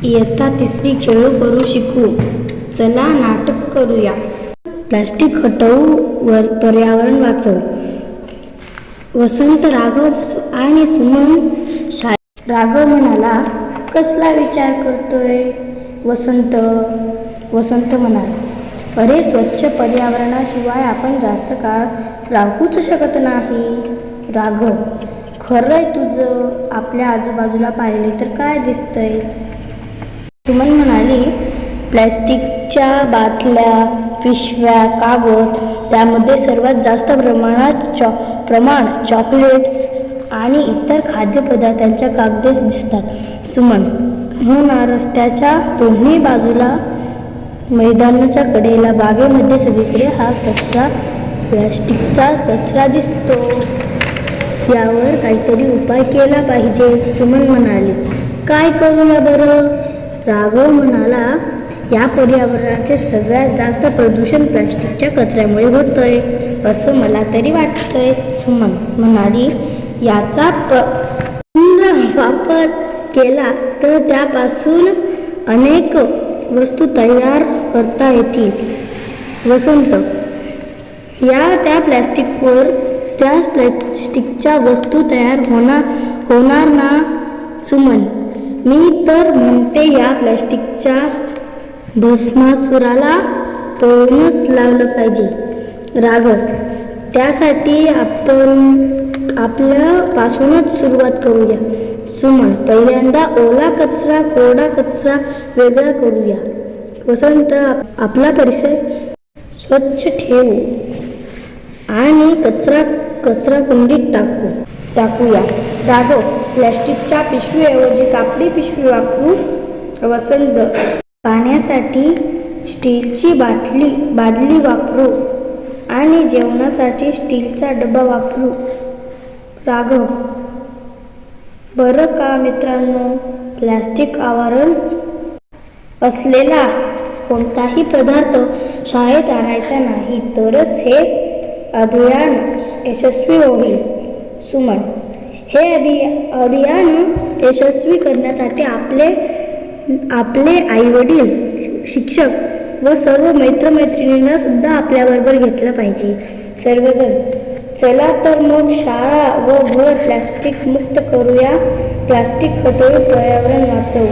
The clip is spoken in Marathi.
इयत्ता तिसरी खेळू करू शिकू. चला नाटक करूया. प्लास्टिक हटवू वर पर्यावरण वाचवू. वसंत, राघव आणि सुमन शाळेत. राघव म्हणाला, कसला विचार करतोय? वसंत म्हणाला, अरे स्वच्छ पर्यावरणाशिवाय आपण जास्त काळ राहूच शकत नाही. राघव, खरंय तुझं. आपल्या आजूबाजूला पाहिले तर काय दिसतंय? सुमन म्हणाली, प्लॅस्टिकच्या बाटल्या, पिशव्या, कागद, त्यामध्ये सर्वात जास्त प्रमाण चॉकलेट्स आणि इतर खाद्यपदार्थांच्या कागदेच दिसतात. सुमन, हो ना, रस्त्याच्या दोन्ही बाजूला, मैदानाच्या कडेला, बागेमध्ये सगळीकडे हा कचरा, प्लॅस्टिकचा कचरा दिसतो. यावर काहीतरी उपाय केला पाहिजे. सुमन म्हणाली, काय करूया बरं? राघव म्हणाला, या पर्यावरणाचे सगळ्यात जास्त प्रदूषण प्लॅस्टिकच्या कचऱ्यामुळे होतंय असं मला तरी वाटतंय. सुमन म्हणाली, याचा पुनर्वापर केला तर त्यापासून अनेक वस्तू तयार करता येतील. वसंत, त्या प्लॅस्टिकच्या वस्तू तयार होणार ना? सुमन, मी तर म्हणते या प्लॅस्टिकच्या भस्मासुराला पळूनच लावलं पाहिजे. राघव, त्यासाठी आपण आपल्यापासूनच सुरुवात करूया. सुमन, पहिल्यांदा ओला कचरा, कोरडा कचरा वेगळा करूया. वसंत, आपला परिसर स्वच्छ ठेवू आणि कचरा कुंडीत टाकूया. राघव, प्लॅस्टिकच्या पिशवीऐवजी कापडी पिशवी वापरू. वसंत, पाण्यासाठी स्टीलची बादली वापरू आणि जेवणासाठी स्टीलचा डबा वापरू. राघव, बरं का मित्रांनो, प्लॅस्टिक आवरण असलेला कोणताही पदार्थ शाळेत आणायचा नाही, तरच हे अभियान यशस्वी होईल. सुमन, हे अभियान यशस्वी करण्यासाठी आपले आईवडील, शिक्षक व सर्व मित्रमैत्रिणींना सुद्धा आपल्याबरोबर घेतलं पाहिजे. सर्वजण, चला तर मग शाळा व घर प्लॅस्टिक मुक्त करूया. प्लॅस्टिक हटवू, पर्यावरण वाचवू.